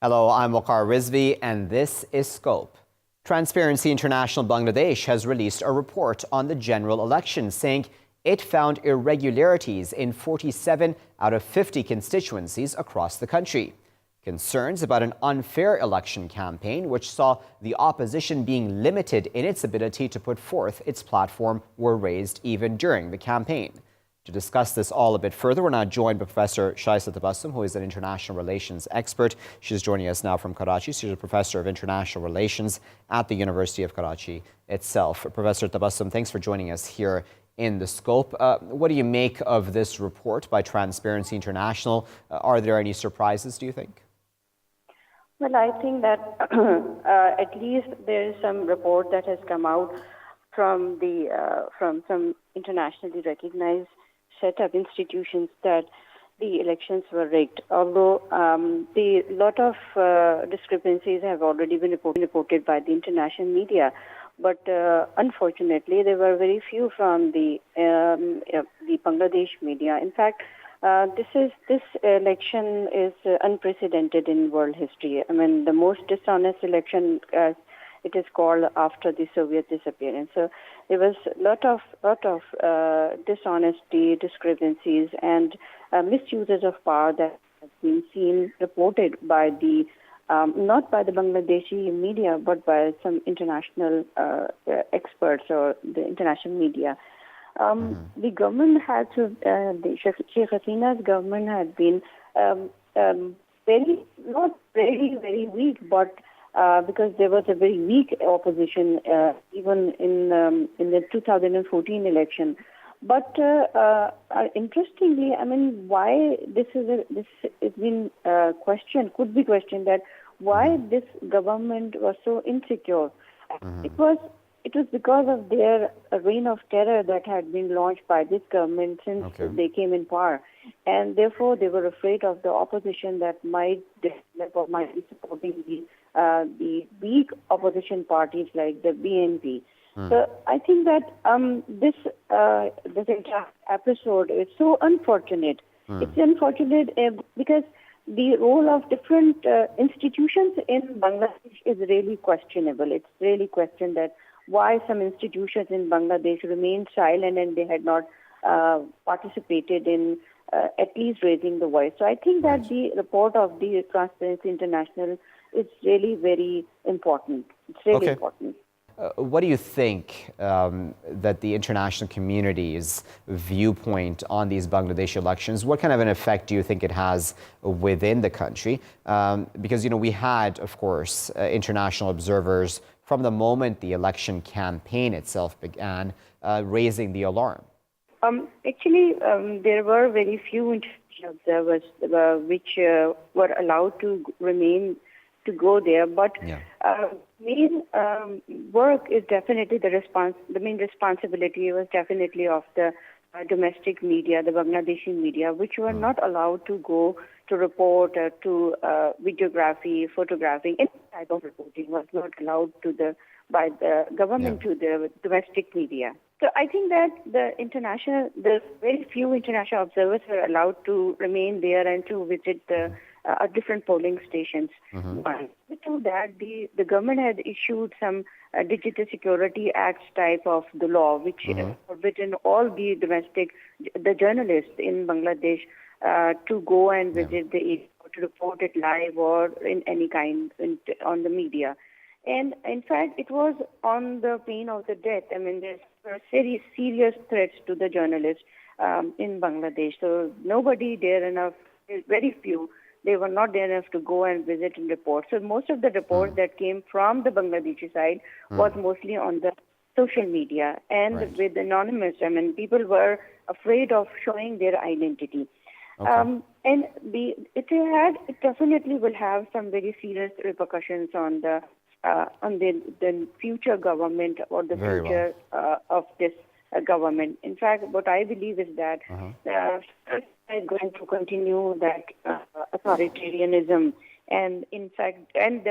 Hello, I'm Waqar Rizvi, and this is Scope. Transparency International Bangladesh has released a report on the general election, saying it found irregularities in 47 out of 50 constituencies across the country. Concerns about an unfair election campaign, which saw the opposition being limited in its ability to put forth its platform, were raised even during the campaign. To discuss this all a bit further, we're now joined by Professor Shaista Tabassum, who is an international relations expert. She's joining us now from Karachi. She's a professor of international relations at the University of Karachi itself. Professor Tabassum, thanks for joining us here in the Scope. What do you make of this report by Transparency International? Are there any surprises, do you think? Well, I think that at least there is some report that has come out from some internationally recognized set of institutions that the elections were rigged. Although the lot of discrepancies have already been reported by the international media, but unfortunately there were very few from the Bangladesh media. In fact, this election is unprecedented in world history. I mean, the most dishonest election, as it is called, after the Soviet disappearance. So there was a lot of dishonesty, discrepancies, and misuses of power that have been seen, reported by the not by the Bangladeshi media, but by some international experts or the international media. The government had to, the Sheikh Hasina's government had been not very weak, but because there was a very weak opposition even in the 2014 election. But interestingly, I mean, why this has been questioned, could be questioned, that why this government was so insecure. It was because of their reign of terror that had been launched by this government since they came in power. And therefore, they were afraid of the opposition that might develop or might be supporting the weak opposition parties like the BNP. So I think that this entire episode is so unfortunate. It's unfortunate because the role of different institutions in Bangladesh is really questionable. It's really questioned that why some institutions in Bangladesh remained silent and they had not participated in at least raising the voice. So I think that the report of the Transparency International is really very important. It's really important. What do you think that the international community's viewpoint on these Bangladeshi elections, what kind of an effect do you think it has within the country? Because, you know, we had, of course, international observers from the moment the election campaign itself began, raising the alarm. Actually, there were very few international observers which were allowed to to go there. But main work is definitely the main responsibility was definitely of the domestic media, the Bangladeshi media, which were not allowed to go to report, to videography, photographing. Any type of reporting was not allowed by the government to the domestic media. So I think that the very few international observers were allowed to remain there and to visit the different polling stations. To that, the government had issued some Digital Security Acts type of the law, which forbidden all the journalists in Bangladesh to go and visit the area, to report it live or in any kind on the media. And in fact, it was on the pain of the death. I mean, there were very serious threats to the journalists in Bangladesh. So nobody dare enough, very few, they were not there enough to go and visit and report. So most of the reports that came from the Bangladeshi side was mostly on the social media and with anonymous. I mean, people were afraid of showing their identity. And it definitely will have some very serious repercussions on the future government or the future of this government. In fact, what I believe is that is going to continue that authoritarianism, and in fact, and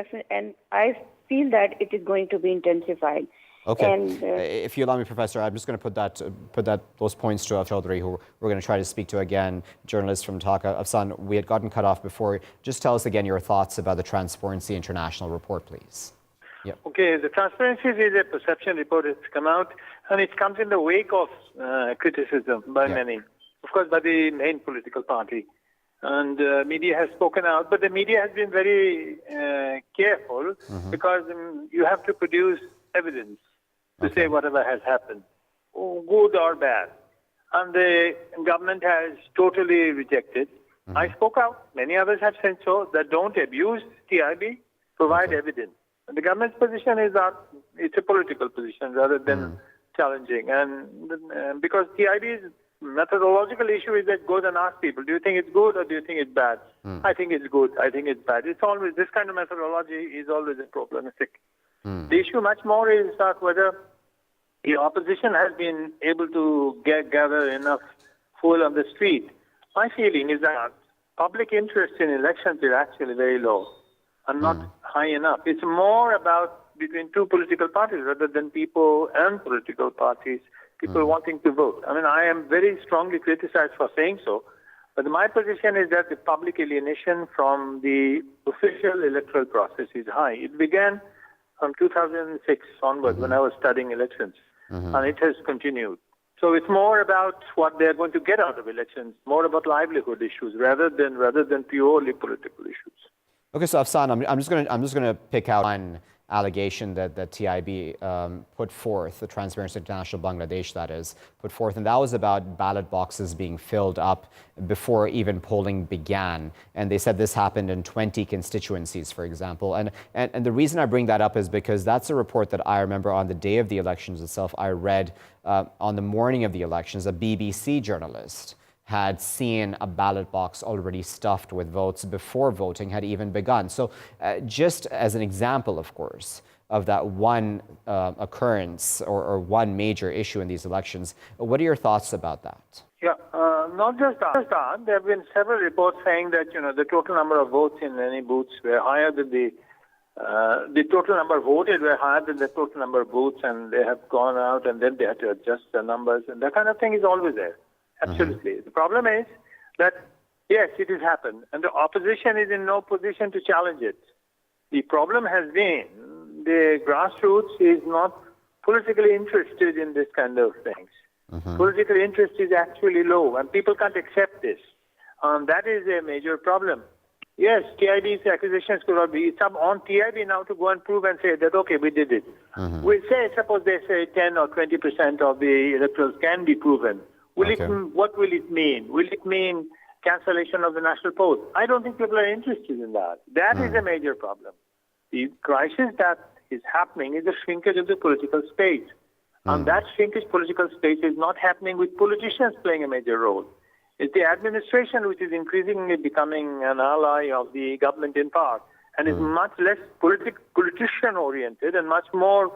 I feel that it is going to be intensified. Okay. And if you allow me, Professor, I'm just going to put those points to Chaudhary, who we're going to try to speak to again, journalist from Dhaka. Afsan, we had gotten cut off before. Just tell us again your thoughts about the Transparency International report, please. Yep. Okay, the Transparency is a perception report. It's come out, and it comes in the wake of criticism by many, of course, by the main political party. And media has spoken out, but the media has been very careful because you have to produce evidence to say whatever has happened, good or bad. And the government has totally rejected. I spoke out. Many others have said so, that don't abuse TIB, provide evidence. And the government's position is that it's a political position rather than challenging. And because TIB's methodological issue is that goes and ask people, do you think it's good or do you think it's bad? I think it's good. I think it's bad. It's always, this kind of methodology is always problematic. The issue much more is that whether the opposition has been able to gather enough fuel on the street. My feeling is that public interest in elections is actually very low and not high enough. It's more about between two political parties rather than people and political parties, people wanting to vote. I mean, I am very strongly criticized for saying so, but my position is that the public alienation from the official electoral process is high. It began from 2006 onward when I was studying elections, and it has continued. So it's more about what they're going to get out of elections, more about livelihood issues rather than purely political issues. Okay, so Afsan, I'm just going to pick out one allegation that TIB put forth, the Transparency International Bangladesh, that is, put forth, and that was about ballot boxes being filled up before even polling began. And they said this happened in 20 constituencies, for example. And the reason I bring that up is because that's a report that I remember on the day of the elections itself, I read on the morning of the elections, a BBC journalist had seen a ballot box already stuffed with votes before voting had even begun. So just as an example, of course, of that one occurrence or one major issue in these elections, what are your thoughts about that? Yeah, not just that. There have been several reports saying that, the total number of votes in any booths were higher than the total number voted were higher than the total number of votes, and they have gone out and then they had to adjust the numbers, and that kind of thing is always there. Absolutely. The problem is that, yes, it has happened, and the opposition is in no position to challenge it. The problem has been the grassroots is not politically interested in this kind of things. Political interest is actually low, and people can't accept this. That is a major problem. Yes, TIB's accusations could not be. It's up on TIB now to go and prove and say that, okay, we did it. We say, suppose they say 10 or 20% of the electorals can be proven. What will it mean? Will it mean cancellation of the national post? I don't think people are interested in that. That is a major problem. The crisis that is happening is the shrinkage of the political space. And that shrinkage political space is not happening with politicians playing a major role. It's the administration which is increasingly becoming an ally of the government in power and is much less politician-oriented and much more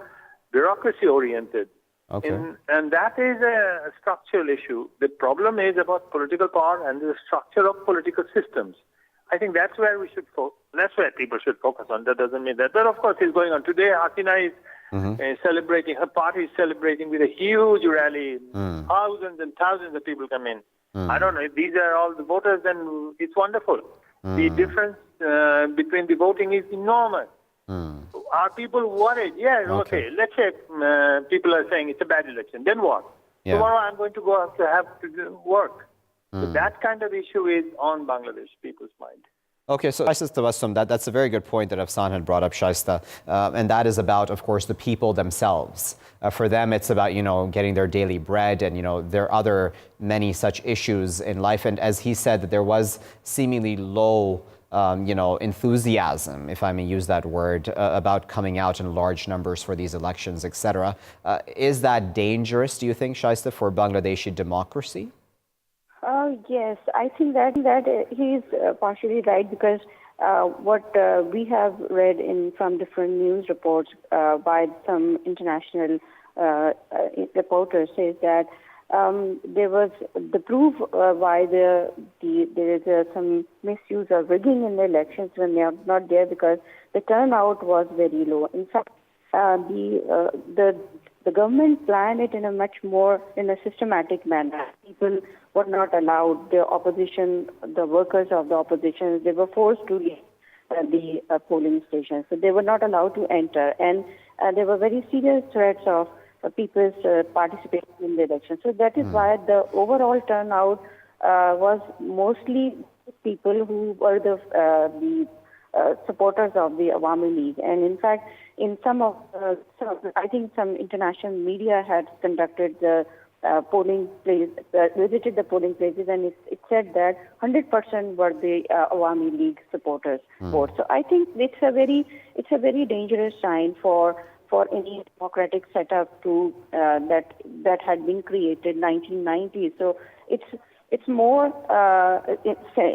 bureaucracy-oriented. And that is a structural issue. The problem is about political power and the structure of political systems. I think that's where we should that's where people should focus on. That doesn't mean that. But of course, it's going on. Today, Hasina is celebrating, her party is celebrating with a huge rally. Thousands and thousands of people come in. I don't know, if these are all the voters, then it's wonderful. The difference between the voting is enormous. Are people worried? Yeah, okay. Let's say people are saying it's a bad election. Then what? Tomorrow I'm going to go out to have to do work. So that kind of issue is on Bangladesh people's mind. Okay, so that's a very good point that Afsan had brought up, Shaista, and that is about, of course, the people themselves. For them, it's about, getting their daily bread, and, there are other many such issues in life. And as he said, that there was seemingly low enthusiasm, if I may use that word, about coming out in large numbers for these elections, etc. Is that dangerous, do you think, Shaista, for Bangladeshi democracy? Yes, I think that he's partially right, because what we have read from different news reports by some international reporters is that there was the proof why there is some misuse or rigging in the elections when they are not there, because the turnout was very low. In fact, the the government planned it in a systematic manner. People were not allowed, the opposition, the workers of the opposition, they were forced to leave the polling stations. So they were not allowed to enter. And there were very serious threats of people's participation in the election. So that is why the overall turnout was mostly people who were the supporters of the Awami League. And in fact, in I think some international media had conducted the polling place, visited the polling places, and it said that 100% were the Awami League supporters vote. So I think it's a very dangerous sign for any democratic setup to that had been created in 1990. So it's more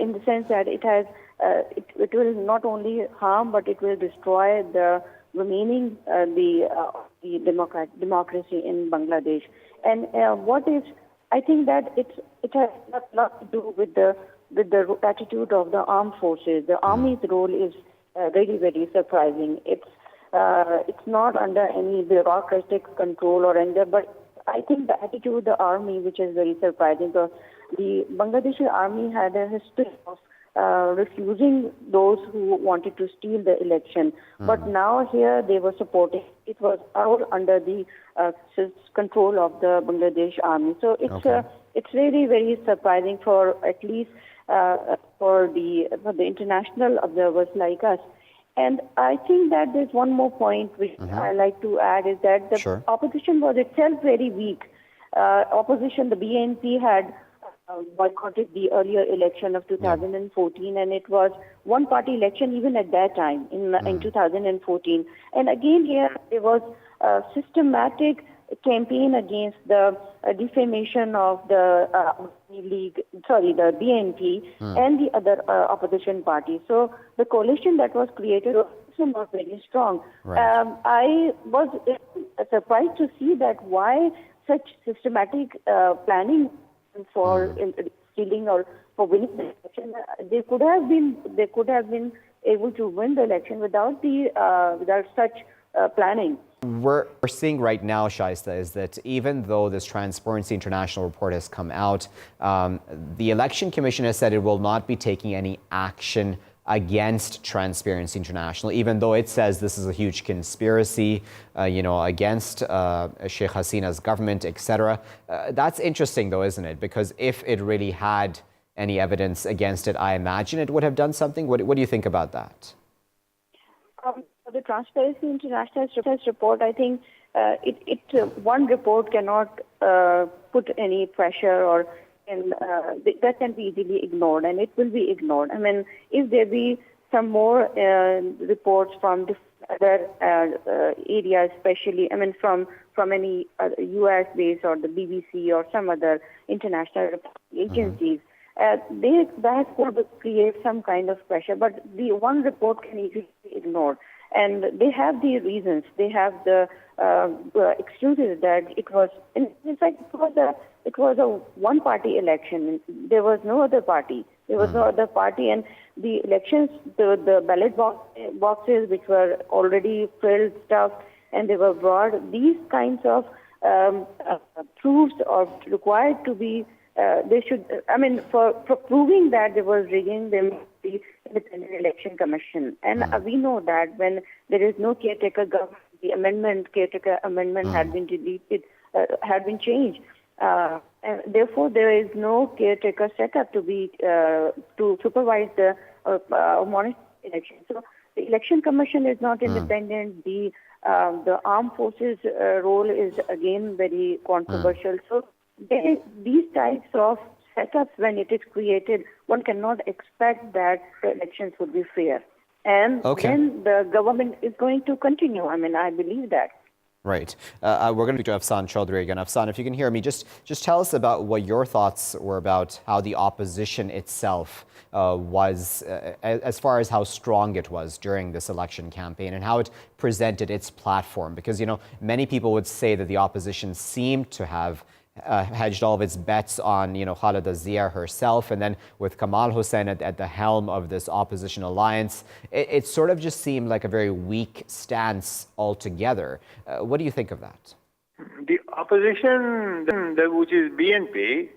in the sense that it will not only harm, but it will destroy the remaining the democracy in Bangladesh. And I think that it has a lot to do with the attitude of the armed forces. The army's role is very, very surprising. It's not under any bureaucratic control or anything, but I think the attitude of the army, which is very surprising. So the Bangladeshi army had a history of refusing those who wanted to steal the election. But now here they were supporting. It was all under the control of the Bangladesh army. So it's really very surprising for at least for the international observers like us. And I think that there's one more point which I like to add is that the opposition was itself very weak. Opposition, the BNP had boycotted the earlier election of 2014, and it was one-party election even at that time in 2014. And again here there was a systematic campaign against the defamation of the the BNP and the other opposition parties. So the coalition that was created was also not very strong. I was surprised to see that why such systematic planning for stealing or for winning the election. They could have been able to win the election without such planning. We're seeing right now, Shaista, is that even though this Transparency International report has come out, the Election Commission has said it will not be taking any action against Transparency International, even though it says this is a huge conspiracy, against Sheikh Hasina's government, etc. That's interesting, though, isn't it? Because if it really had any evidence against it, I imagine it would have done something. What do you think about that? The Transparency International report, I think one report cannot put any pressure or that can be easily ignored, and it will be ignored. I mean, if there be some more reports from other areas, especially, from any US base or the BBC or some other international agencies, that could create some kind of pressure. But the one report can easily be ignored. And they have the reasons. They have the excuses that it was, in fact, it was a one-party election. There was no other party. There was no other party, and the elections, the ballot boxes, which were already filled, stuffed, and they were brought. These kinds of proofs are required to be. They should. For proving that there was rigging, there must be independent election commission, and we know that when there is no caretaker government, the caretaker amendment had been deleted, had been changed. And therefore, there is no caretaker setup to be to supervise the monitoring election. So the election commission is not independent. The armed forces role is again very controversial. So these types of setups, when it is created, one cannot expect that the elections would be fair. And then the government is going to continue. I believe that. Right. We're going to speak to Afsan Chaudhry again. Afsan, if you can hear me, just tell us about what your thoughts were about how the opposition itself was, as far as how strong it was during this election campaign and how it presented its platform. Because, many people would say that the opposition seemed to have hedged all of its bets on, Khaleda Zia herself, and then with Kamal Hussein at the helm of this opposition alliance, it sort of just seemed like a very weak stance altogether. What do you think of that? The opposition, which is BNP,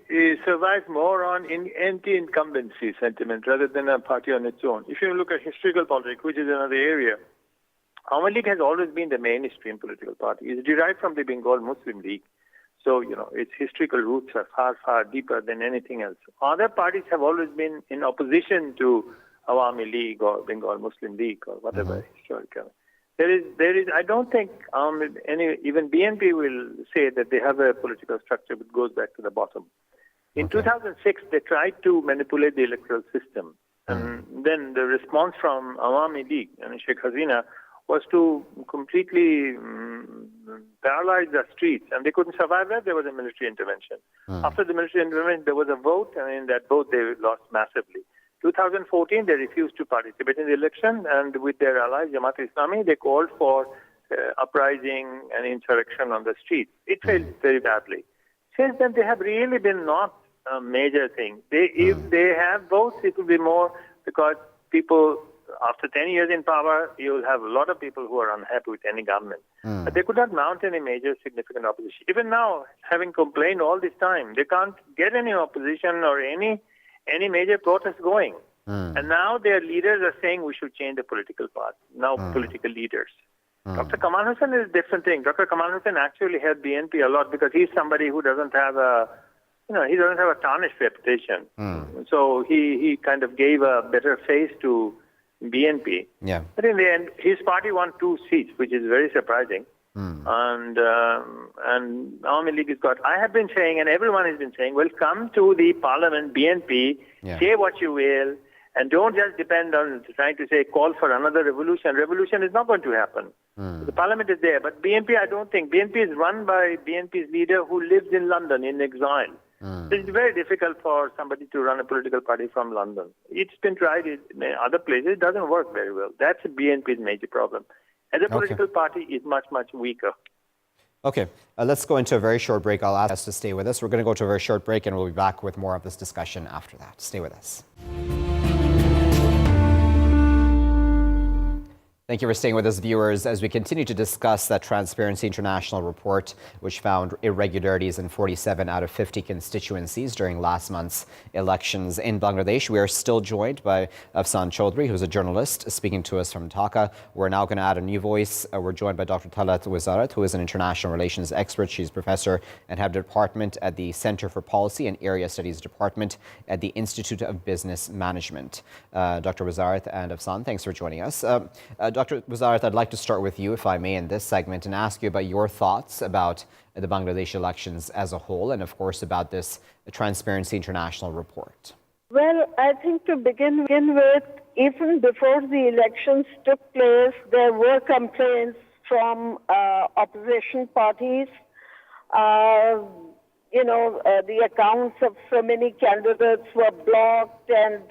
survives more on anti-incumbency sentiment rather than a party on its own. If you look at historical politics, which is another area, Awami League has always been the mainstream political party. It's derived from the Bengal Muslim League. So, its historical roots are far, far deeper than anything else. Other parties have always been in opposition to Awami League or Bengal Muslim League or whatever historical. There is. I don't think even BNP will say that they have a political structure which goes back to the bottom. In 2006, they tried to manipulate the electoral system, and then the response from Awami League and Sheikh Hasina was to completely paralyze the streets, and they couldn't survive that. There was a military intervention. After the military intervention, there was a vote, and in that vote, they lost massively. 2014, they refused to participate in the election, and with their allies, Jamaat Islami, they called for uprising and insurrection on the streets. It failed very badly. Since then, they have really been not a major thing. If they have votes, it will be more because people, after 10 years in power, you will have a lot of people who are unhappy with any government. But they could not mount any major significant opposition. Even now, having complained all this time, they can't get any opposition or any major protest going. And now their leaders are saying we should change the political path. Now political leaders. Dr. Kamal Hussain is a different thing. Dr. Kamal Hussain actually helped BNP a lot because he's somebody who doesn't have a tarnished reputation. So he kind of gave a better face to BNP. Yeah. But in the end, his party won 2 seats, which is very surprising. And Awami League has got, I have been saying, and everyone has been saying, well, come to the parliament, BNP, say what you will, and don't just depend on trying to say, call for another revolution. Revolution is not going to happen. The parliament is there. But BNP, I don't think. BNP is run by BNP's leader who lives in London in exile. It's very difficult for somebody to run a political party from London. It's been tried in other places. It doesn't work very well. That's BNP's major problem. As a political party, is much, much weaker. Okay, let's go into a very short break. I'll ask us to stay with us. We're going to go to a very short break, and we'll be back with more of this discussion after that. Stay with us. Thank you for staying with us, viewers, as we continue to discuss that Transparency International report, which found irregularities in 47 out of 50 constituencies during last month's elections in Bangladesh. We are still joined by Afsan Chaudhry, who's a journalist, speaking to us from Dhaka. We're now going to add a new voice. We're joined by Dr. Talat Wizarat, who is an international relations expert. She's professor and head of department at the Center for Policy and Area Studies Department at the Institute of Business Management. Dr. Wizarat and Afsan, thanks for joining us. Dr. Wizarat, I'd like to start with you, if I may, in this segment and ask you about your thoughts about the Bangladesh elections as a whole and, of course, about this Transparency International report. Well, I think to begin with, even before the elections took place, there were complaints from opposition parties. The accounts of so many candidates were blocked and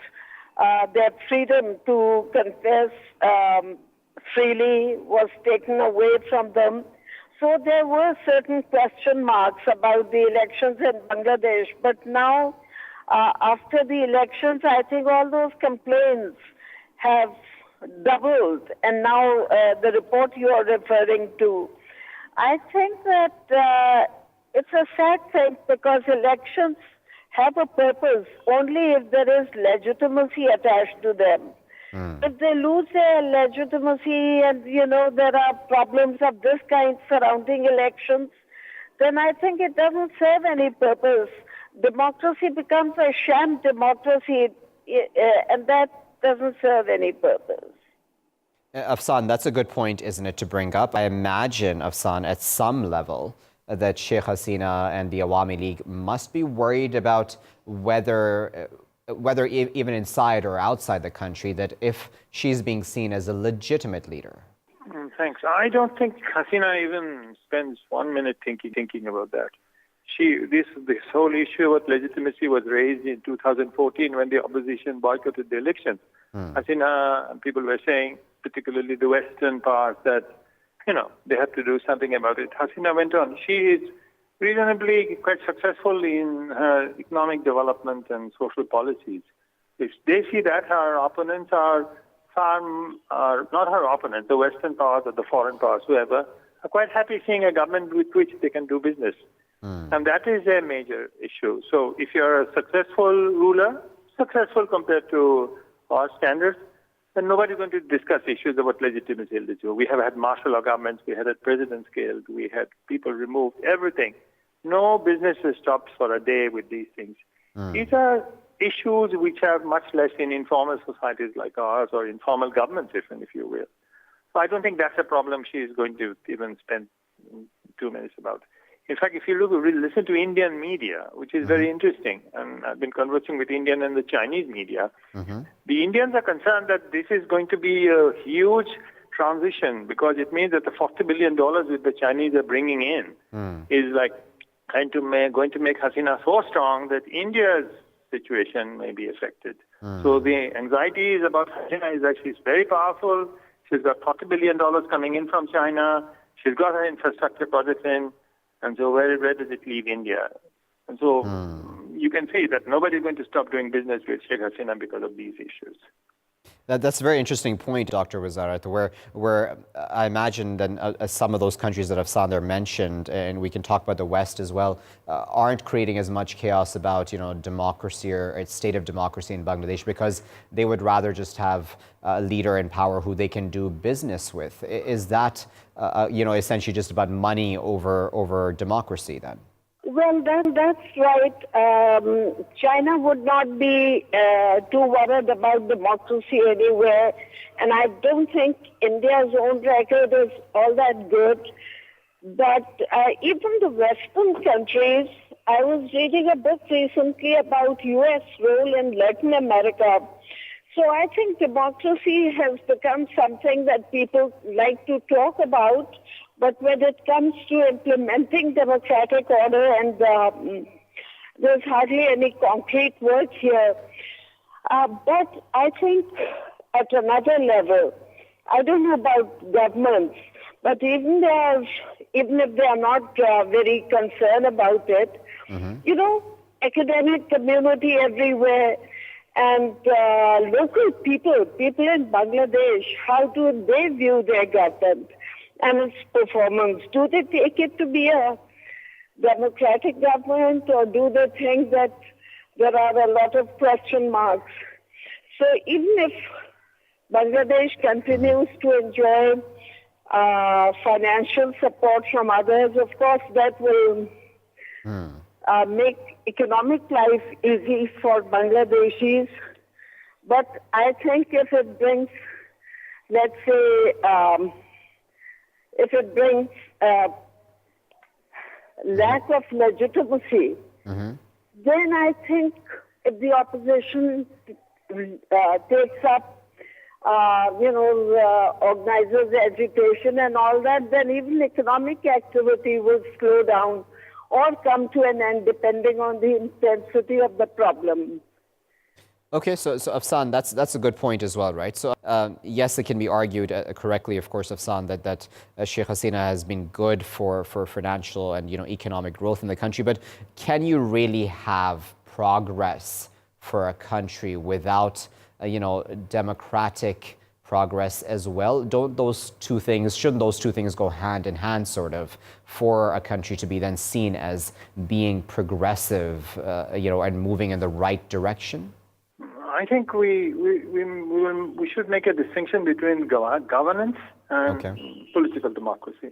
their freedom to confess freely was taken away from them. So there were certain question marks about the elections in Bangladesh. But now, after the elections, I think all those complaints have doubled. And now the report you are referring to, I think that it's a sad thing because elections have a purpose only if there is legitimacy attached to them. If they lose their legitimacy and, there are problems of this kind surrounding elections, then I think it doesn't serve any purpose. Democracy becomes a sham democracy, and that doesn't serve any purpose. Afsan, that's a good point, isn't it, to bring up? I imagine, Afsan, at some level, that Sheikh Hasina and the Awami League must be worried about whether even inside or outside the country, that if she's being seen as a legitimate leader. Thanks. I don't think Hasina even spends 1 minute thinking about that. This whole issue about legitimacy was raised in 2014 when the opposition boycotted the elections. Hasina, people were saying, particularly the Western part, that they have to do something about it. Hasina went on. She is reasonably quite successful in her economic development and social policies. If they see that her opponents are not her opponents, the Western powers or the foreign powers, whoever, are quite happy seeing a government with which they can do business. And that is a major issue. So if you're a successful ruler, successful compared to our standards, then nobody's going to discuss issues about legitimacy. We have had martial law governments, we had presidents killed, we had people removed, everything. No business has stopped for a day with these things. These are issues which are much less in informal societies like ours or informal governments, even, if you will. So I don't think that's a problem she is going to even spend 2 minutes about. In fact, if you listen to Indian media, which is very interesting, and I've been conversing with Indian and the Chinese media, the Indians are concerned that this is going to be a huge transition because it means that the $40 billion that the Chinese are bringing in is like going to make Hasina so strong that India's situation may be affected. So the anxiety is about Hasina is that she's very powerful. She's got $40 billion coming in from China. She's got her infrastructure projects in. And so where does it leave India? And so you can see that nobody's going to stop doing business with Sheikh Hasina because of these issues. That's a very interesting point, Dr. Wazarat, where I imagine that some of those countries that Afsandar mentioned, and we can talk about the West as well, aren't creating as much chaos about democracy or its state of democracy in Bangladesh because they would rather just have a leader in power who they can do business with. Is that essentially just about money over democracy then? Well, that's right. China would not be too worried about democracy anywhere. And I don't think India's own record is all that good. But even the Western countries, I was reading a book recently about U.S. role in Latin America. So I think democracy has become something that people like to talk about. But when it comes to implementing democratic order, and there's hardly any concrete work here. But I think at another level, I don't know about governments, but even if they are not very concerned about it, academic community everywhere, and local people in Bangladesh, how do they view their government and its performance? Do they take it to be a democratic government, or do they think that there are a lot of question marks? So even if Bangladesh continues to enjoy financial support from others, of course that will make economic life easy for Bangladeshis. But I think if it brings, let's say, lack of legitimacy, then I think if the opposition takes up, organizes agitation and all that, then even economic activity will slow down or come to an end depending on the intensity of the problem. Okay, so Afsan, that's a good point as well, right? So yes, it can be argued correctly, of course, Afsan, that Sheikh Hasina has been good for financial and economic growth in the country. But can you really have progress for a country without democratic progress as well? Shouldn't those two things go hand in hand, sort of, for a country to be then seen as being progressive, and moving in the right direction? I think we should make a distinction between governance and political democracy.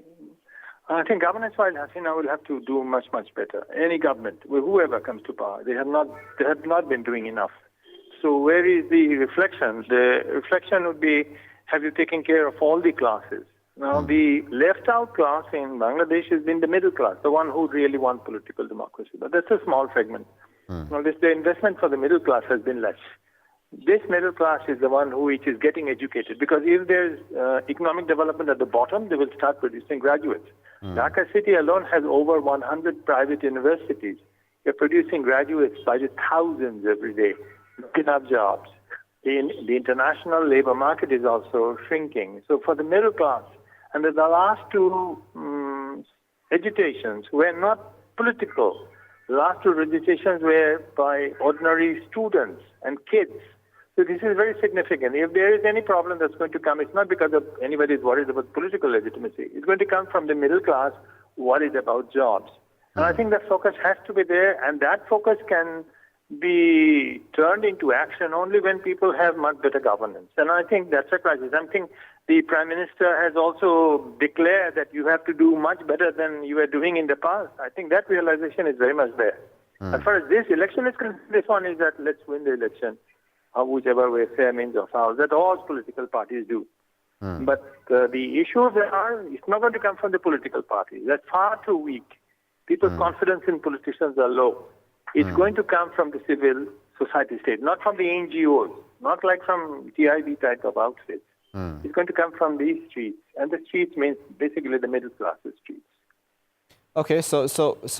I think governance-wise, Hasina will have to do much, much better. Any government, whoever comes to power, they have not been doing enough. So where is the reflection? The reflection would be, have you taken care of all the classes? Now, the left-out class in Bangladesh has been the middle class, the one who really want political democracy. But that's a small segment. Now, the investment for the middle class has been less. This middle class is the one which is getting educated, because if there's economic development at the bottom, they will start producing graduates. Dhaka city alone has over 100 private universities. They're producing graduates by the thousands every day. Not enough jobs. The international labor market is also shrinking. So for the middle class, and the last two agitations were not political. The last two agitations were by ordinary students and kids So this is very significant. If there is any problem that's going to come, it's not because of anybody is worried about political legitimacy. It's going to come from the middle class worried about jobs. And I think that focus has to be there, and that focus can be turned into action only when people have much better governance. And I think that's a crisis. I think the Prime Minister has also declared that you have to do much better than you were doing in the past. I think that realization is very much there. As far as this election is concerned, this one is that let's win the election, whichever way, fair means or foul, that all political parties do. But the issues it's not going to come from the political parties. That's far too weak. People's confidence in politicians are low. It's going to come from the civil society state, not from the NGOs, not like from TIB type of outfits. It's going to come from these streets. And the streets means basically the middle class streets. Okay, so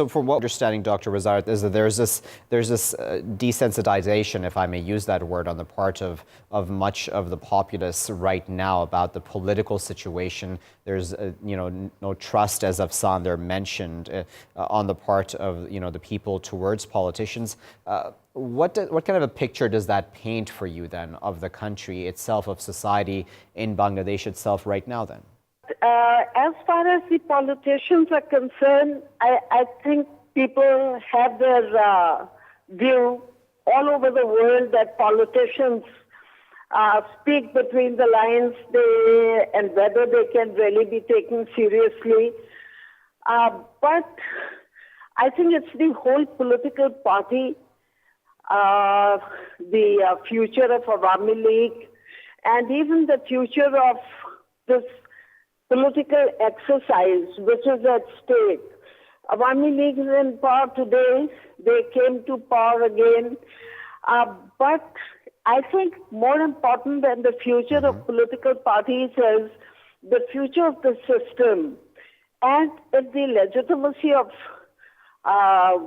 from what understanding, Dr. Rizvi, is that there's this desensitization, if I may use that word, on the part of much of the populace right now about the political situation. There's no trust, as Afsan there mentioned, on the part of the people towards politicians. What kind of a picture does that paint for you then of the country itself, of society in Bangladesh itself right now then? As far as the politicians are concerned, I think people have their view all over the world that politicians speak between the lines and whether they can really be taken seriously. But I think it's the whole political party, the future of Awami League, and even the future of this political exercise which is at stake. Awami League is in power today. They came to power again. But I think more important than the future of political parties is the future of the system. And if the legitimacy of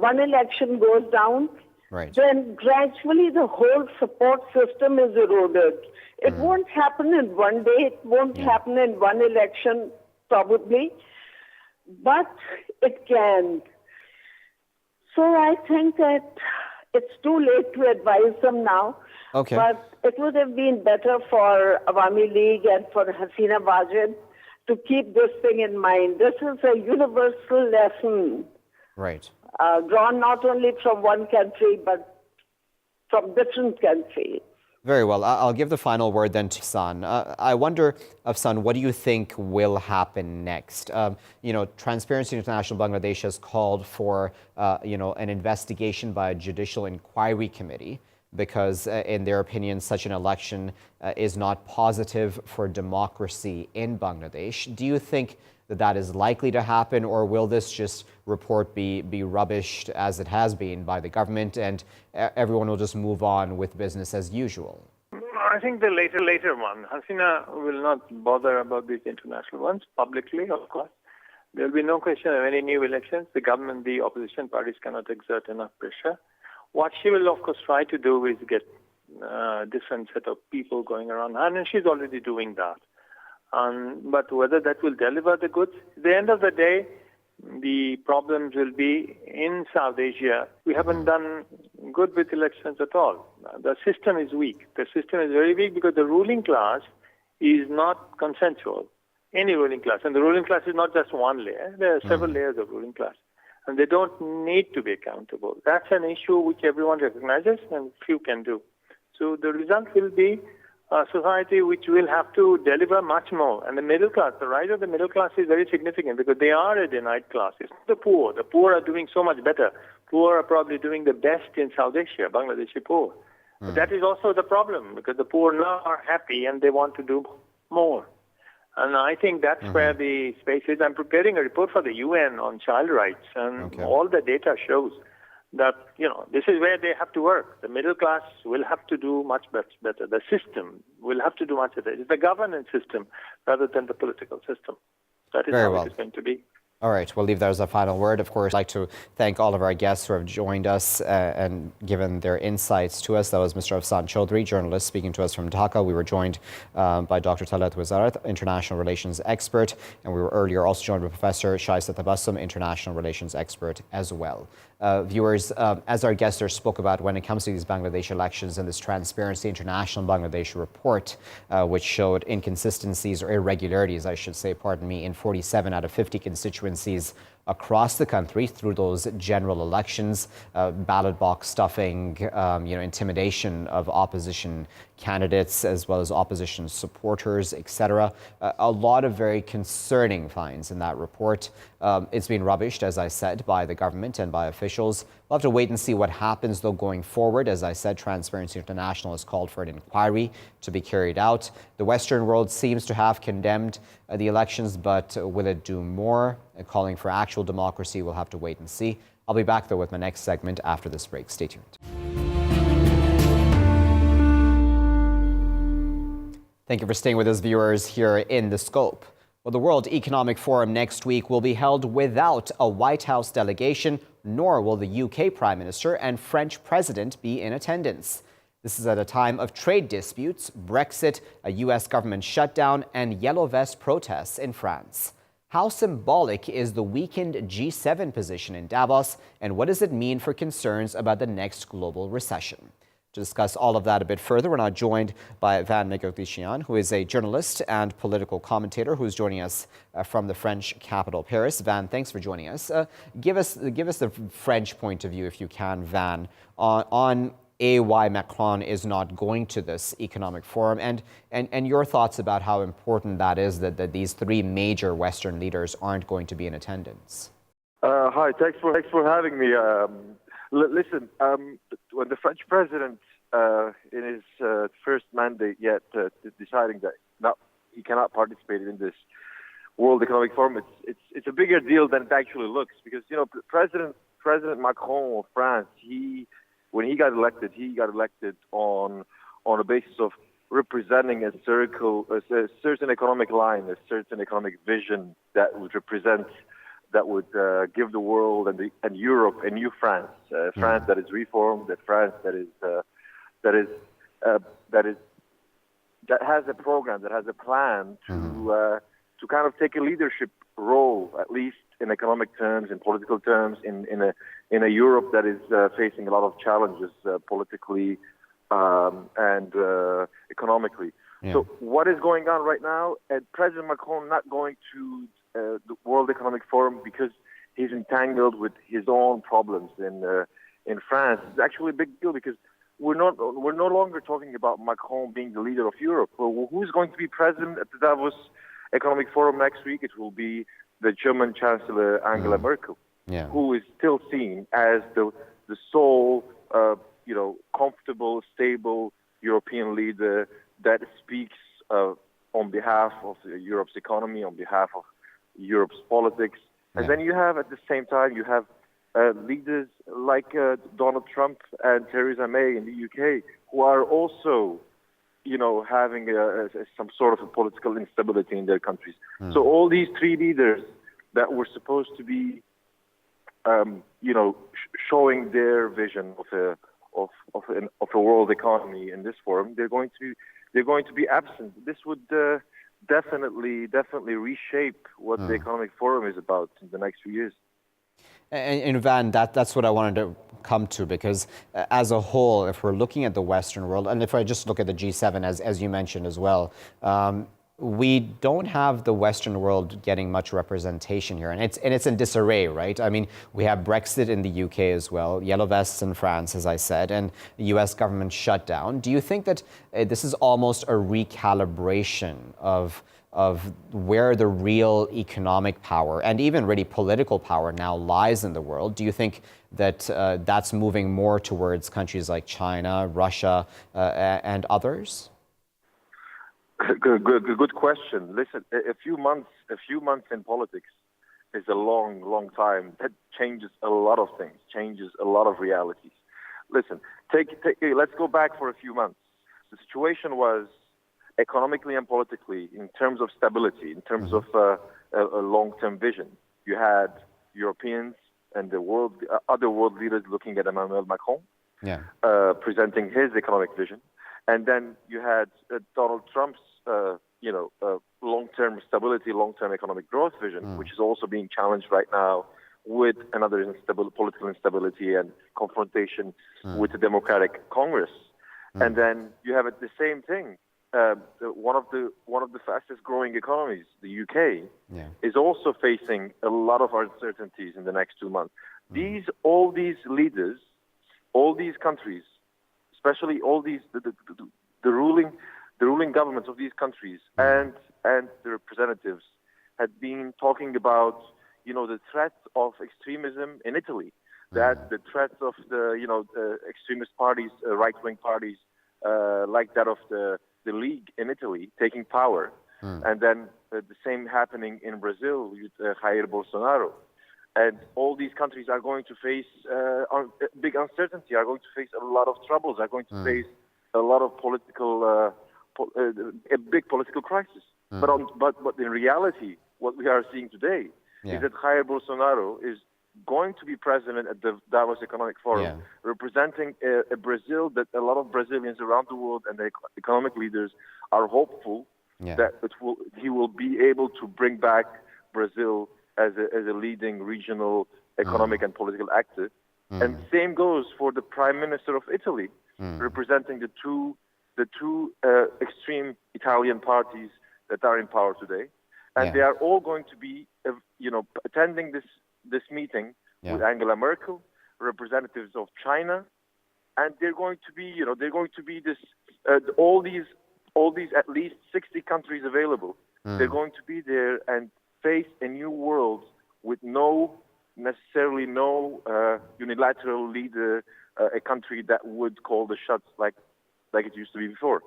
one election goes down, then gradually the whole support system is eroded. It won't happen in one day. It won't happen in one election, probably. But it can. So I think that it's too late to advise them now. Okay. But it would have been better for Awami League and for Hasina Wajid to keep this thing in mind. This is a universal lesson. Right. Drawn not only from one country, but from different countries. Very well. I'll give the final word then to Afsan. I wonder, Afsan, what do you think will happen next? Transparency International Bangladesh has called for, an investigation by a judicial inquiry committee because, in their opinion, such an election is not positive for democracy in Bangladesh. Do you think that is likely to happen, or will this just report be rubbished as it has been by the government and everyone will just move on with business as usual? I think the later one. Hasina will not bother about these international ones publicly, of course. There will be no question of any new elections. The government, the opposition parties cannot exert enough pressure. What she will, of course, try to do is get a different set of people going around, and she's already doing that. But whether that will deliver the goods, at the end of the day, the problems will be in South Asia. We haven't done good with elections at all. The system is weak. The system is very weak because the ruling class is not consensual. Any ruling class. And the ruling class is not just one layer. There are several layers of ruling class. And they don't need to be accountable. That's an issue which everyone recognizes and few can do. So the result will be a society which will have to deliver much more. And the middle class, the rise of the middle class is very significant because they are a denied class. It's the poor. The poor are doing so much better. Poor are probably doing the best in South Asia, Bangladeshi poor. But that is also the problem because the poor now are happy and they want to do more. And I think that's where the space is. I'm preparing a report for the UN on child rights, and all the data shows that, this is where they have to work. The middle class will have to do much better. The system will have to do much better. It's the governance system rather than the political system. That is how it is going to be. All right, we'll leave that as a final word. Of course, I'd like to thank all of our guests who have joined us and given their insights to us. That was Mr. Afsan Chaudhry, journalist, speaking to us from Dhaka. We were joined by Dr. Talat Wazarat, international relations expert, and we were earlier also joined by Professor Shaista Tabassum, international relations expert as well. Viewers, as our guest there spoke about when it comes to these Bangladesh elections and this Transparency International Bangladesh report, which showed inconsistencies or irregularities, I should say, pardon me, in 47 out of 50 constituencies across the country through those general elections, ballot box stuffing, intimidation of opposition candidates as well as opposition supporters, etc. A lot of very concerning finds in that report. It's been rubbished, as I said, by the government and by officials. We'll have to wait and see what happens, though, going forward. As I said, Transparency International has called for an inquiry to be carried out. The Western world seems to have condemned the elections, but will it do more? Calling for actual democracy, we'll have to wait and see. I'll be back, though, with my next segment after this break. Stay tuned. Thank you for staying with us, viewers, here in The Scope. Well, the World Economic Forum next week will be held without a White House delegation, nor will the UK Prime Minister and French President be in attendance. This is at a time of trade disputes, Brexit, a US government shutdown, and Yellow Vest protests in France. How symbolic is the weakened G7 position in Davos, and what does it mean for concerns about the next global recession? To discuss all of that a bit further, we're now joined by Van Negocian, who is a journalist and political commentator who's joining us from the French capital, Paris. Van, thanks for joining us. Give us the French point of view, if you can, Van, on why Macron is not going to this economic forum, and your thoughts about how important that is that these three major Western leaders aren't going to be in attendance. Hi, thanks for having me. Listen, when the French president, in his first mandate yet, deciding that he cannot participate in this World Economic Forum, it's a bigger deal than it actually looks, because President Macron of France, when he got elected on a basis of representing a certain economic line, a certain economic vision that would represent. That would give the world and Europe a new France, France that is reformed, that France that has a program, that has a plan to kind of take a leadership role, at least in economic terms, in political terms, in a Europe that is facing a lot of challenges politically and economically. Yeah. So what is going on right now? And President Macron not going to the World Economic Forum because he's entangled with his own problems in France. It's actually a big deal, because we're no longer talking about Macron being the leader of Europe. Well, who's going to be present at the Davos Economic Forum next week? It will be the German Chancellor Angela Merkel, who is still seen as the sole, comfortable, stable European leader that speaks on behalf of Europe's economy, on behalf of Europe's politics. And then you have, at the same time, you have leaders like Donald Trump and Theresa May in the UK, who are also, having some sort of a political instability in their countries. So all these three leaders that were supposed to be, showing their vision of a world economy in this forum, they're going to be absent. This would definitely reshape what the economic forum is about in the next few years. And Van, that's what I wanted to come to, because as a whole, if we're looking at the Western world, and if I just look at the G7, as you mentioned as well, we don't have the Western world getting much representation here, and it's in disarray, right? I mean, we have Brexit in the UK as well, Yellow Vests in France, as I said, and the US government shutdown. Do you think that this is almost a recalibration of where the real economic power and even really political power now lies in the world? Do you think that that's moving more towards countries like China, Russia, and others? Good question. Listen, a few months in politics is a long time. That changes a lot of things, changes a lot of realities. Listen, let's go back for a few months. The situation was, economically and politically, in terms of stability, in terms of a long-term vision. You had Europeans and the other world leaders looking at Emmanuel Macron, presenting his economic vision. And then you had Donald Trump's, long-term stability, long-term economic growth vision, which is also being challenged right now with another political instability and confrontation with the Democratic Congress. And then you have the same thing. One of the fastest growing economies, the UK, is also facing a lot of uncertainties in the next 2 months. All these leaders, all these countries, especially all these the ruling governments of these countries and the representatives had been talking about the threat of extremism in Italy, that the threat of the extremist parties, right-wing parties like that of the League in Italy taking power, and then the same happening in Brazil with Jair Bolsonaro. And all these countries are going to face big uncertainty, are going to face a lot of troubles, are going to face a lot of a big political crisis. But in reality, what we are seeing today is that Jair Bolsonaro is going to be president at the Davos Economic Forum, representing a Brazil that a lot of Brazilians around the world and the economic leaders are hopeful that he will be able to bring back Brazil as a leading regional economic and political actor. And same goes for the Prime Minister of Italy, representing the two extreme Italian parties that are in power today. And they are all going to be, attending this meeting with Angela Merkel, representatives of China, and they're going to be, this, all these at least 60 countries available. They're going to be there and face a new world with necessarily no unilateral leader, a country that would call the shots like it used to be before.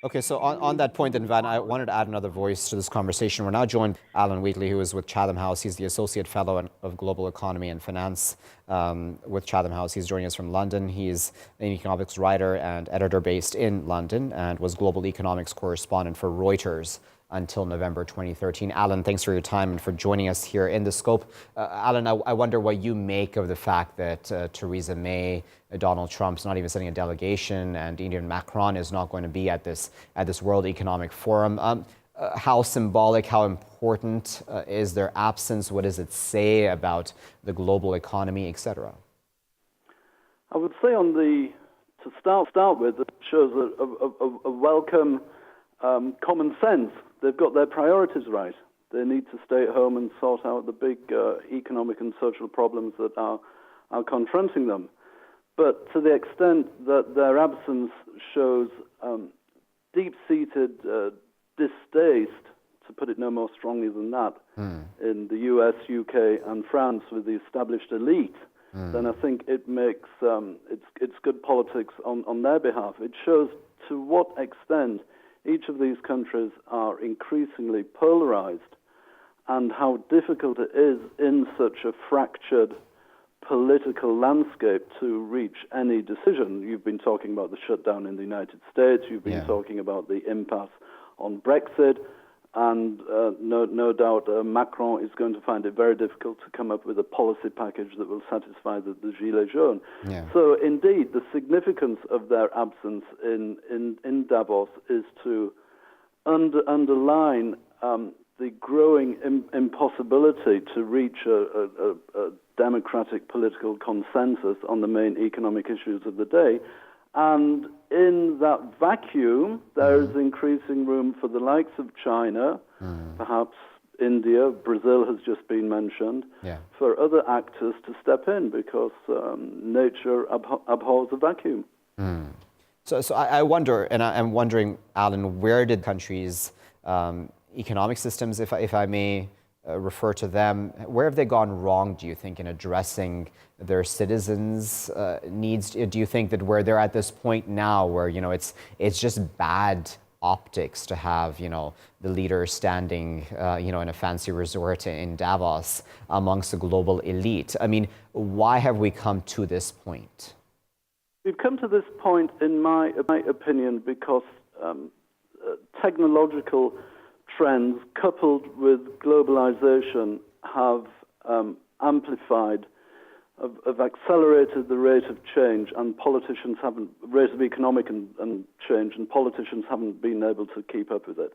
Okay, so on that point, then, Van, I wanted to add another voice to this conversation. We're now joined by Alan Wheatley, who is with Chatham House. He's the Associate Fellow of Global Economy and Finance with Chatham House. He's joining us from London. He's an economics writer and editor based in London and was global economics correspondent for Reuters until November 2013. Alan, thanks for your time and for joining us here in The Scope. Alan, I wonder what you make of the fact that Theresa May, Donald Trump's not even sending a delegation, and even Macron is not going to be at this World Economic Forum. How symbolic, how important is their absence? What does it say about the global economy, etc.? I would say to start with, it shows a welcome common sense. They've got their priorities right. They need to stay at home and sort out the big economic and social problems that are confronting them. But to the extent that their absence shows deep-seated distaste, to put it no more strongly than that, in the US, UK, and France with the established elite, then I think it makes it's good politics on their behalf. It shows to what extent each of these countries are increasingly polarized and how difficult it is in such a fractured political landscape to reach any decision. You've been talking about the shutdown in the United States. You've been talking about the impasse on Brexit. And no doubt Macron is going to find it very difficult to come up with a policy package that will satisfy the Gilets jaunes. So indeed, the significance of their absence in Davos is to underline the growing impossibility to reach a democratic political consensus on the main economic issues of the day. And in that vacuum, there is increasing room for the likes of China, perhaps India, Brazil has just been mentioned, for other actors to step in because nature abhors a vacuum. So I wonder, and I'm wondering, Alan, where did countries' economic systems, if I may refer to them, where have they gone wrong, do you think, in addressing their citizens' needs? Do you think that where they're at this point now, where it's just bad optics to have the leader standing in a fancy resort in Davos amongst the global elite? I mean, why have we come to this point? We've come to this point, in my opinion, because technological trends coupled with globalization have amplified, have accelerated the rate of change, and rate of economic and change, and politicians haven't been able to keep up with it.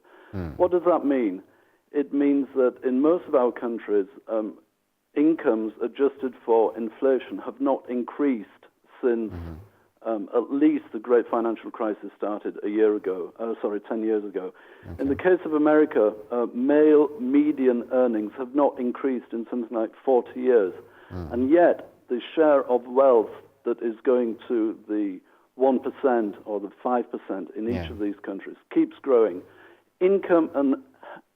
What does that mean? It means that in most of our countries, incomes adjusted for inflation have not increased since at least the great financial crisis started 10 years ago. Okay. In the case of America, male median earnings have not increased in something like 40 years. And yet the share of wealth that is going to the 1% or the 5% in each of these countries keeps growing. Income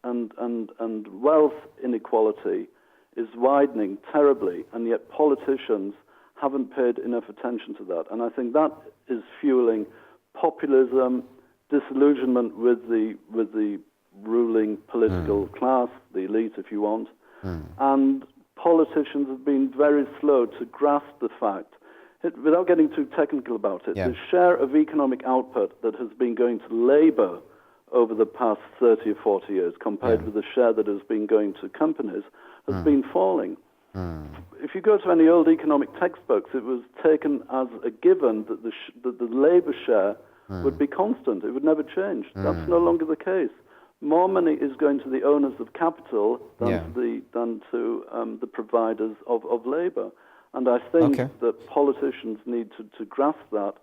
and wealth inequality is widening terribly, and yet politicians haven't paid enough attention to that. And I think that is fueling populism, disillusionment with the ruling political class, the elite, if you want. And politicians have been very slow to grasp the fact, without getting too technical about it, the share of economic output that has been going to labor over the past 30 or 40 years compared with the share that has been going to companies has been falling. If you go to any old economic textbooks, it was taken as a given that the labor share would be constant. It would never change. That's no longer the case. More money is going to the owners of capital than to the providers of labor. And I think that politicians need to grasp that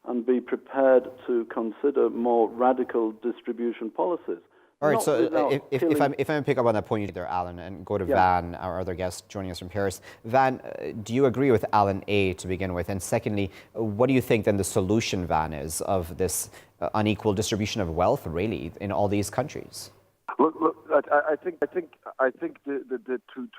and be prepared to consider more radical distribution policies. All right, so if I may pick up on that point there, Alan, and go to Van, our other guest joining us from Paris. Van, do you agree with Alan A to begin with? And secondly, what do you think then the solution, Van, is of this unequal distribution of wealth, really, in all these countries? Look, I think to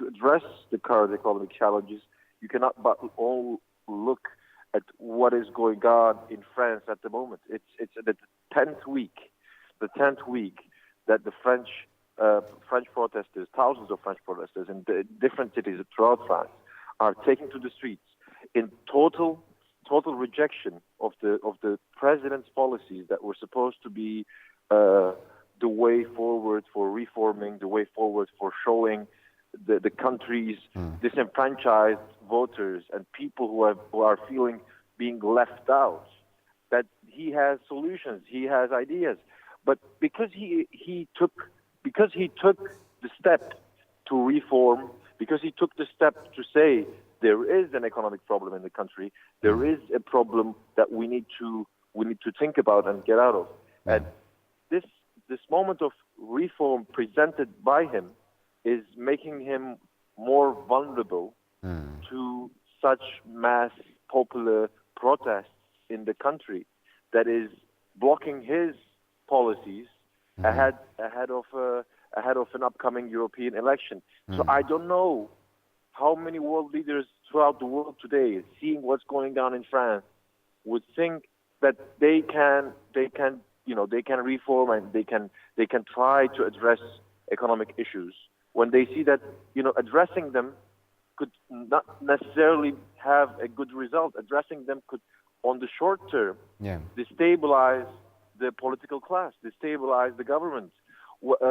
address the current economic challenges, you cannot but all look at what is going on in France at the moment. It's the 10th week that the French protesters, thousands of French protesters in different cities throughout France, are taking to the streets in total rejection of the president's policies that were supposed to be the way forward for reforming, the way forward for showing the country's disenfranchised voters and people who are feeling being left out, that he has solutions, he has ideas. But because he took the step to reform, because he took the step to say there is an economic problem in the country, there is a problem that we need to think about and get out of. And this moment of reform presented by him is making him more vulnerable to such mass popular protests in the country that is blocking his policies ahead of an upcoming European election. So I don't know how many world leaders throughout the world today, seeing what's going on in France, would think that they can reform and they can try to address economic issues when they see that addressing them could not necessarily have a good result. Addressing them could, on the short term, destabilize the political class, destabilize the government. Look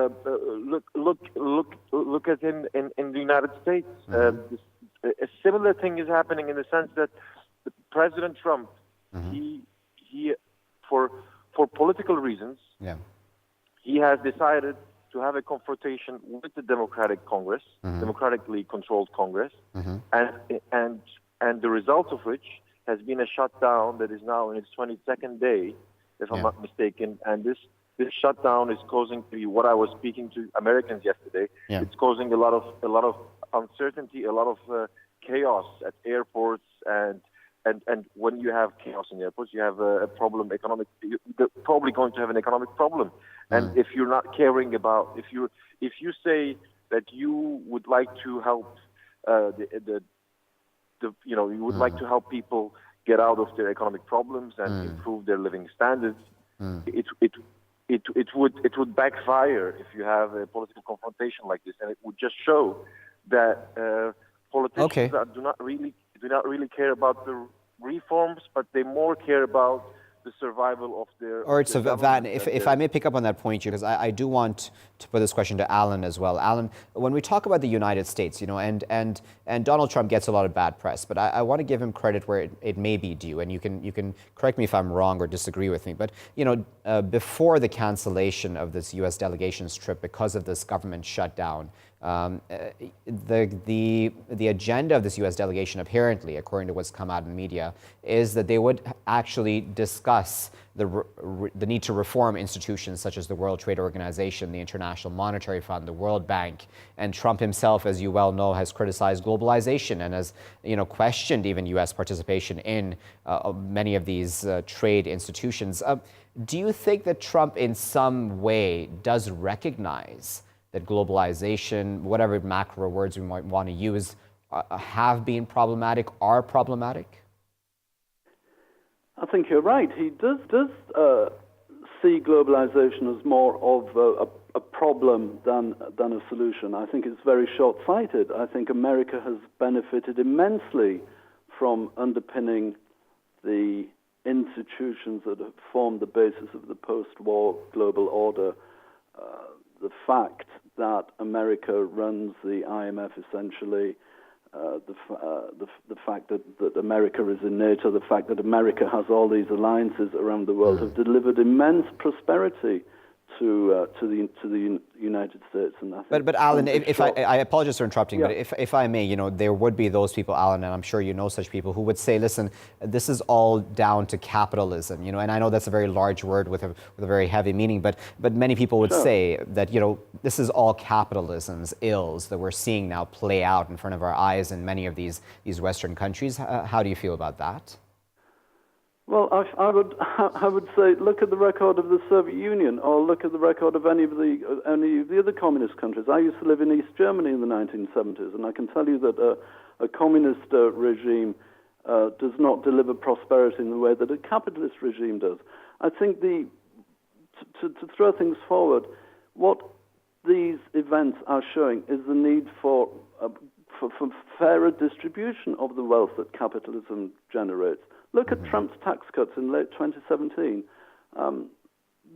at in the United States. A similar thing is happening in the sense that President Trump, he for political reasons, he has decided to have a confrontation with the Democratic Congress, democratically controlled Congress, and the result of which has been a shutdown that is now in its 22nd day, if I'm not mistaken. And this shutdown is causing, what I was speaking to Americans yesterday, it's causing a lot of uncertainty, a lot of chaos at airports, and when you have chaos in airports, you have a problem. You're probably going to have an economic problem. And if you're not caring about, if you say that you would like to help you would like to help people get out of their economic problems and improve their living standards, it would backfire if you have a political confrontation like this, and it would just show that politicians do not really care about the reforms, but they more care about the survival of their. All right, so Van, if I may pick up on that point, because I do want to put this question to Alan as well. Alan, when we talk about the United States, and Donald Trump gets a lot of bad press, but I want to give him credit where it may be due, and you can correct me if I'm wrong or disagree with me. But before the cancellation of this U.S. delegation's trip because of this government shutdown, The agenda of this U.S. delegation, apparently, according to what's come out in the media, is that they would actually discuss the need to reform institutions such as the World Trade Organization, the International Monetary Fund, the World Bank. And Trump himself, as you well know, has criticized globalization and has, questioned even U.S. participation in many of these trade institutions. Do you think that Trump, in some way, does recognize that globalization, whatever macro words we might want to use, have been problematic, are problematic? I think you're right. He does see globalization as more of a problem than a solution. I think it's very short-sighted. I think America has benefited immensely from underpinning the institutions that have formed the basis of the post-war global order. The fact that America runs the IMF essentially, the fact that America is in NATO, the fact that America has all these alliances around the world have delivered immense prosperity to the United States. And I think but Alan, if I apologize for interrupting, but if I may, there would be those people, Alan, and I'm sure you know such people, who would say, listen, this is all down to capitalism, and I know that's a very large word with a very heavy meaning, but many people would say that, this is all capitalism's ills that we're seeing now play out in front of our eyes in many of these Western countries. How do you feel about that? Well, I would say look at the record of the Soviet Union, or look at the record of any of the other communist countries. I used to live in East Germany in the 1970s, and I can tell you that a communist regime does not deliver prosperity in the way that a capitalist regime does. I think to throw things forward, what these events are showing is the need for fairer distribution of the wealth that capitalism generates. Look at Trump's tax cuts in late 2017.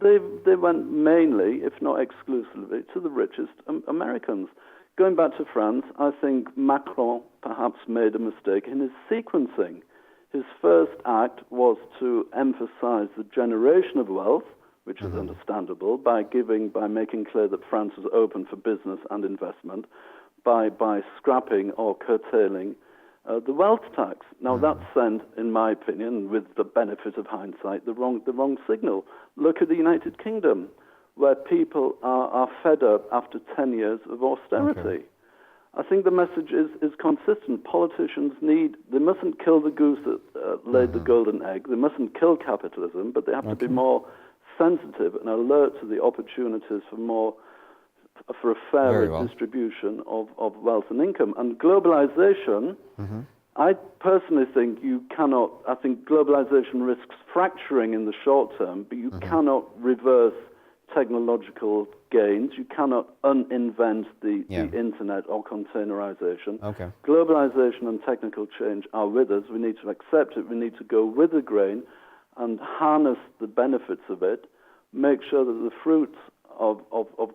They went mainly, if not exclusively, to the richest Americans. Going back to France, I think Macron perhaps made a mistake in his sequencing. His first act was to emphasize the generation of wealth, which is understandable, by making clear that France was open for business and investment, by scrapping or curtailing the wealth tax. Now that sent, in my opinion, with the benefit of hindsight, the wrong signal. Look at the United Kingdom, where people are fed up after 10 years of austerity. Okay. I think the message is consistent. Politicians they mustn't kill the goose that laid the golden egg. They mustn't kill capitalism, but they have to be more sensitive and alert to the opportunities for a fairer distribution of wealth and income. And globalization, I personally think I think globalization risks fracturing in the short term, but you cannot reverse technological gains. You cannot uninvent the internet or containerization. Okay. Globalization and technical change are with us. We need to accept it. We need to go with the grain and harness the benefits of it, make sure that the fruits of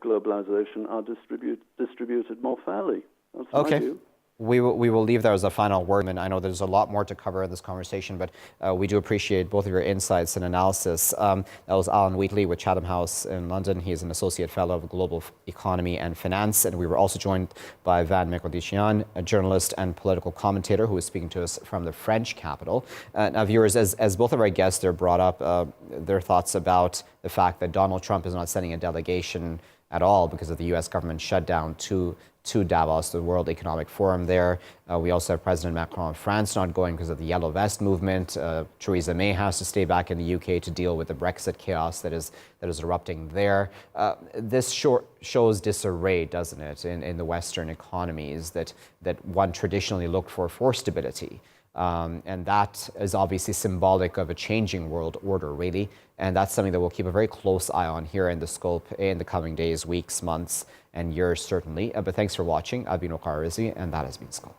globalization are distributed more fairly. That's my view. We will leave there as a final word, and I know there's a lot more to cover in this conversation, but we do appreciate both of your insights and analysis. That was Alan Wheatley with Chatham House in London. He is an Associate Fellow of Global Economy and Finance, and we were also joined by Van Mekhodishian, a journalist and political commentator who is speaking to us from the French capital. Now, viewers, as both of our guests there brought up their thoughts about the fact that Donald Trump is not sending a delegation at all because of the U.S. government shutdown to Davos, the World Economic Forum there. We also have President Macron of France not going because of the Yellow Vest movement. Theresa May has to stay back in the UK to deal with the Brexit chaos that is erupting there. This shows disarray, doesn't it, in the Western economies that one traditionally looked for stability. And that is obviously symbolic of a changing world order, really. And that's something that we'll keep a very close eye on here in the scope in the coming days, weeks, months, and years, certainly. But thanks for watching. I've been Waqar Rizvi, and that has been Scope.